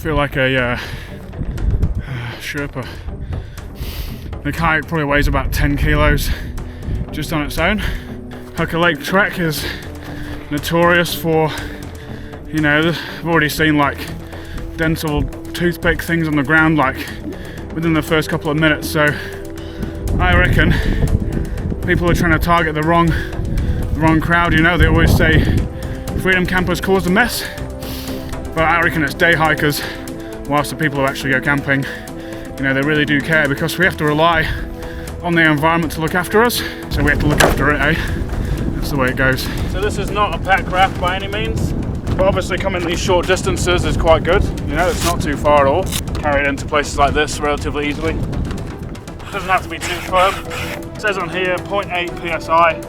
feel like a Sherpa. The kayak probably weighs about 10 kilos just on its own. Hooker Lake Trek is notorious for, you know, I've already seen like dental toothpick things on the ground like within the first couple of minutes, so I reckon people are trying to target the wrong crowd. You know, they always say freedom campers cause the mess, but I reckon it's day hikers, whilst the people who actually go camping, you know, they really do care, because we have to rely on the environment to look after us, so we have to look after it, eh? That's the way it goes. So this is not a pack raft by any means, but obviously coming these short distances is quite good. You know, it's not too far at all. Carry it into places like this relatively easily. It doesn't have to be too firm. It says on here 0.8 psi.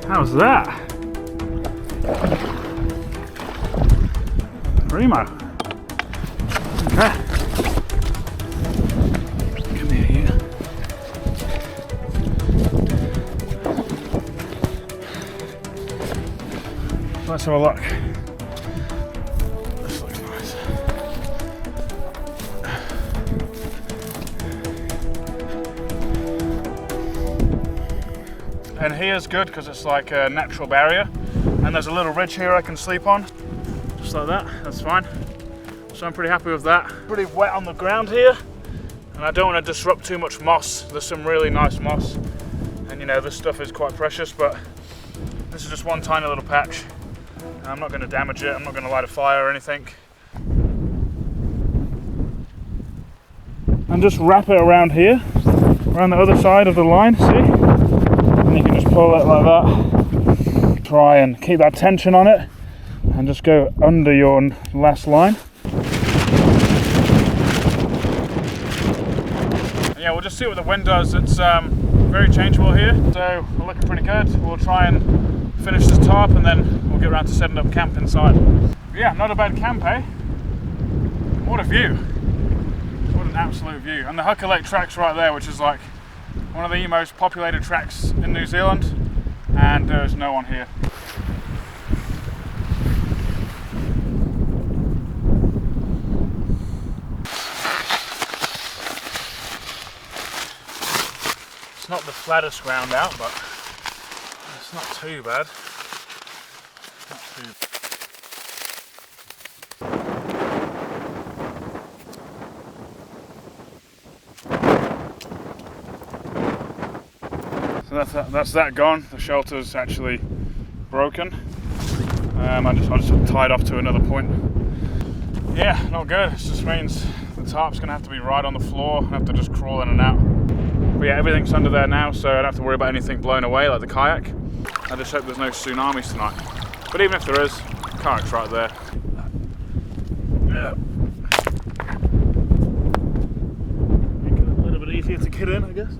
How's that? Primo. Okay. Come here, you. Let's have a look. This looks nice. And here's good because it's like a natural barrier, and there's a little ridge here I can sleep on, just like that. That's fine. So I'm pretty happy with that. Pretty wet on the ground here, and I don't want to disrupt too much moss. There's some really nice moss, and you know, this stuff is quite precious, but this is just one tiny little patch. And I'm not going to damage it. I'm not going to light a fire or anything. And just wrap it around here, around the other side of the line, see? And you can just pull it like that. Try and keep that tension on it and just go under your last line. And yeah, we'll just see what the wind does. It's very changeable here, so we're looking pretty good. We'll try and finish this tarp and then we'll get around to setting up camp inside. But yeah, not a bad camp, eh? What a view. What an absolute view. And the Hooker Lake track's right there, which is like one of the most populated tracks in New Zealand, and there's no one here. It's not the flattest ground out, but it's not too bad. Not too bad. So that's that gone. The shelter's actually broken. I just tied off to another point. Yeah, not good. It just means the tarp's gonna have to be right on the floor. I have to just crawl in and out. But yeah, everything's under there now, so I don't have to worry about anything blown away like the kayak. I just hope there's no tsunamis tonight. But even if there is, the kayak's right there. Yeah. Make it a little bit easier to get in, I guess.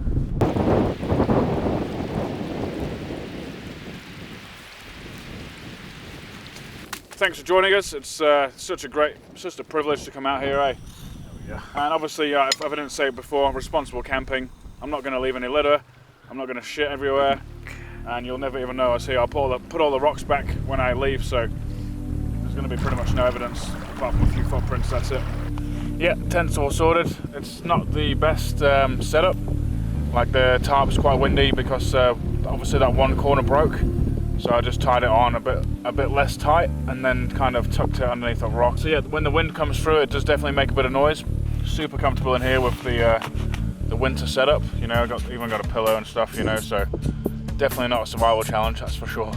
Thanks for joining us. It's such a privilege to come out here, eh? Yeah. And obviously, if I didn't say it before, responsible camping. I'm not going to leave any litter. I'm not going to shit everywhere, and you'll never even know. I'll put all the rocks back when I leave, so there's going to be pretty much no evidence apart from a few footprints. That's it. Yeah, tent's all sorted. It's not the best setup. Like the tarp's quite windy because obviously that one corner broke. So I just tied it on a bit less tight and then kind of tucked it underneath a rock. So yeah, when the wind comes through, it does definitely make a bit of noise. Super comfortable in here with the winter setup. You know, even got a pillow and stuff. You know, so definitely not a survival challenge, that's for sure.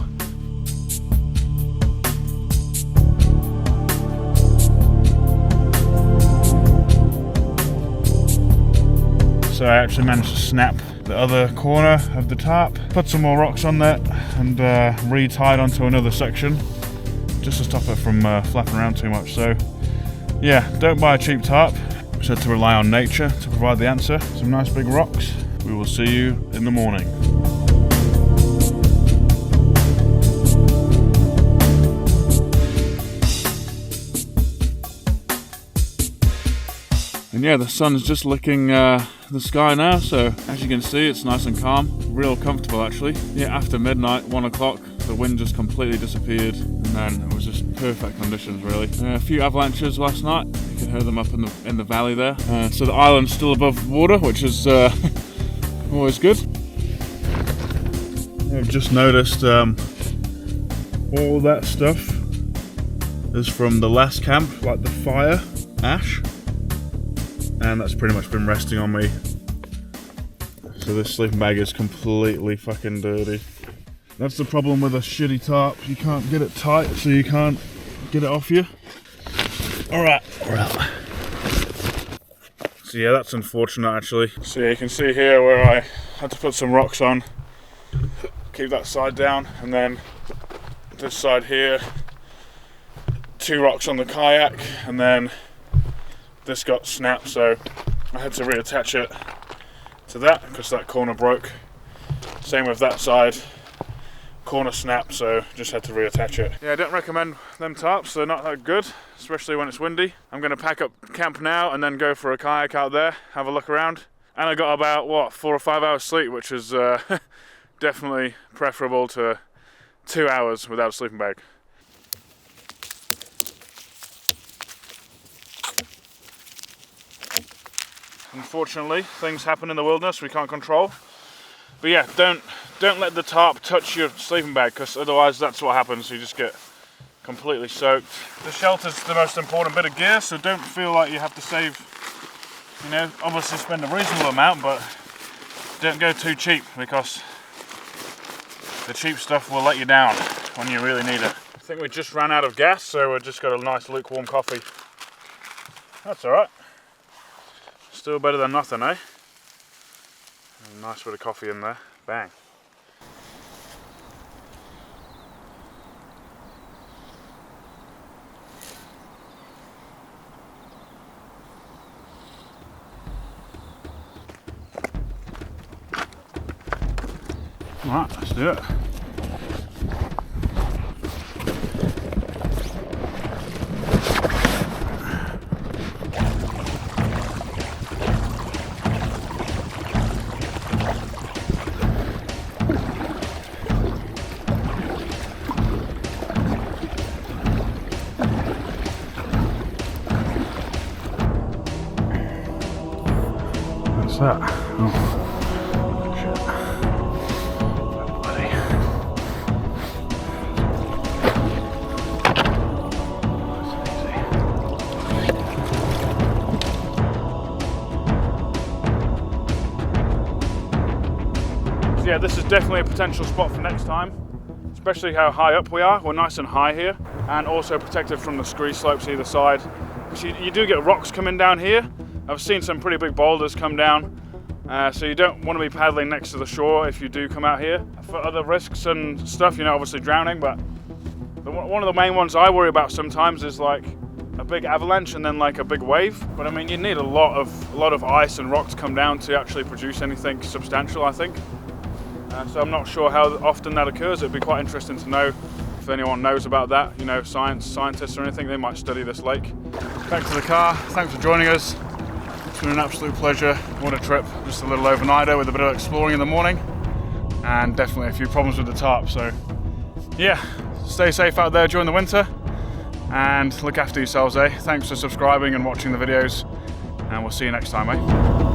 So I actually managed to snap the other corner of the tarp, put some more rocks on there, and re-tied onto another section, just to stop it from flapping around too much. So yeah, don't buy a cheap tarp. So to rely on nature to provide the answer. Some nice big rocks. We will see you in the morning. And yeah, the sun's just licking the sky now, so as you can see, it's nice and calm, real comfortable actually. Yeah, after midnight, 1 o'clock, the wind just completely disappeared, and then it was just perfect conditions really. A few avalanches last night, you can hear them up in the valley there. So the island's still above water, which is always good. I've just noticed all that stuff is from the last camp, like the fire ash. And that's pretty much been resting on me. So this sleeping bag is completely fucking dirty. That's the problem with a shitty tarp. You can't get it tight, so you can't get it off you. Alright, we're out. So yeah, that's unfortunate actually. So yeah, you can see here where I had to put some rocks on. Keep that side down, and then this side here, 2 rocks on the kayak, and then this got snapped, so I had to reattach it to that because that corner broke. Same with that side, corner snapped, so just had to reattach it. Yeah, I don't recommend them tarps, they're not that good, especially when it's windy. I'm going to pack up camp now and then go for a kayak out there, have a look around. And I got about, what, 4 or 5 hours sleep, which is definitely preferable to 2 hours without a sleeping bag. Unfortunately, things happen in the wilderness we can't control. But yeah, don't let the tarp touch your sleeping bag, because otherwise that's what happens. You just get completely soaked. The shelter's the most important bit of gear, so don't feel like you have to save, you know, obviously spend a reasonable amount, but don't go too cheap, because the cheap stuff will let you down when you really need it. I think we just ran out of gas, so we've just got a nice lukewarm coffee. That's alright. Still better than nothing, eh? A nice bit of coffee in there. Bang. Alright, let's do it. What's that? Oh, shit. Buddy. So yeah, this is definitely a potential spot for next time, especially how high up we are. We're nice and high here, and also protected from the scree slopes either side. Because you do get rocks coming down here. I've seen some pretty big boulders come down, so you don't want to be paddling next to the shore if you do come out here. For other risks and stuff, you know, obviously drowning, but one of the main ones I worry about sometimes is like a big avalanche and then like a big wave. But I mean, you need a lot of ice and rocks come down to actually produce anything substantial, I think. So I'm not sure how often that occurs. It'd be quite interesting to know if anyone knows about that, you know, scientists or anything. They might study this lake. Back to the car. Thanks for joining us. It's been an absolute pleasure. What a trip. Just a little overnighter with a bit of exploring in the morning, and definitely a few problems with the tarp. So yeah, stay safe out there during the winter and look after yourselves, eh? Thanks for subscribing and watching the videos, and we'll see you next time, eh?